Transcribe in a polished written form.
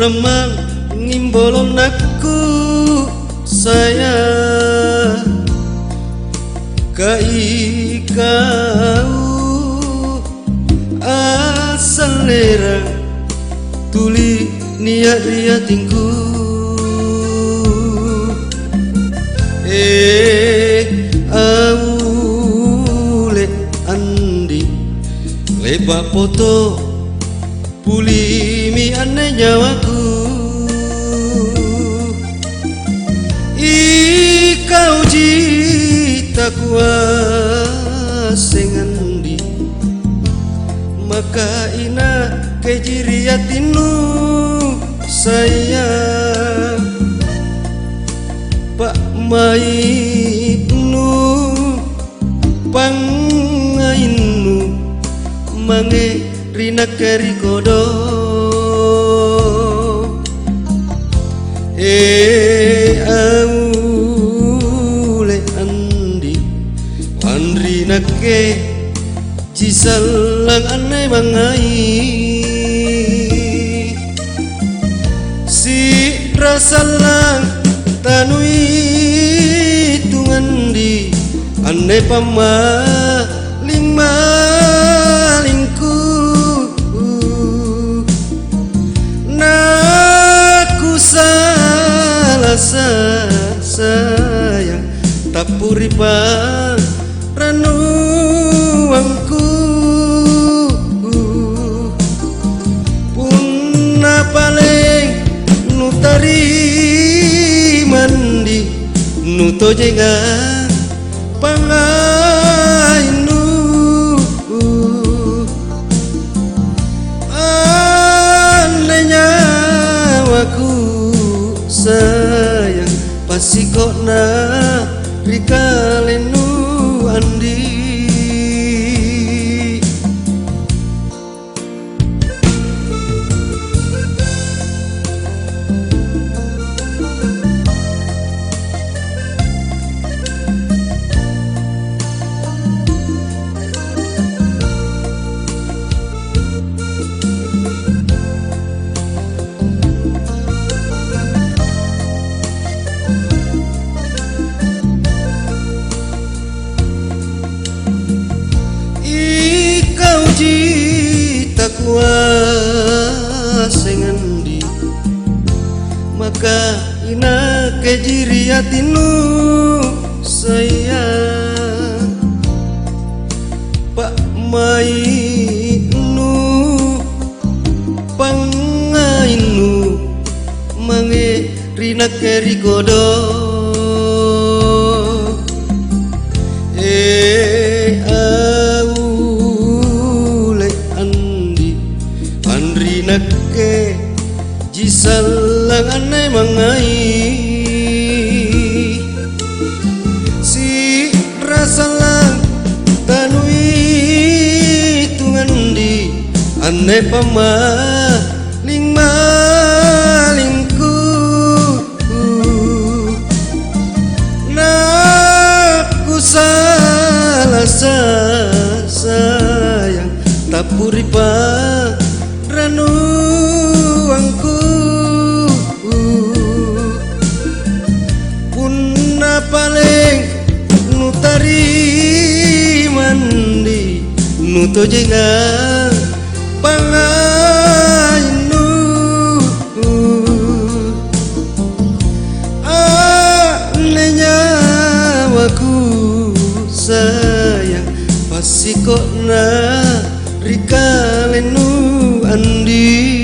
remang ngimbolon aku saya kai kau asalera tuli niat ria tingku aule andi leba foto puli mi ane nyawaku ikau jita kuasa ngandi maka ina kejiriatinu saya pak mainu pangainu mange rina keri kodo aule andi andri nake jisalang ane mangai si rasalang tanui tungandi ane pamaling malingku naku salah sayang tapuri pang ranuangku punna paling nutari mandi nuto jenga pangainu andainya waku sayang pasikona rikalenu andi jita kuasa ngandi maka ina kejiriatinu saya pak mainu pangainu mange rina keri kodo nake jisalang ane mangai si rasalang tanui tungandi ane pamaling malingku naku salah sayang tapuri pang ranuangku punna paling nutari mandi nuto jenga pangainu anenya waku sayang pasikona rikalenu andi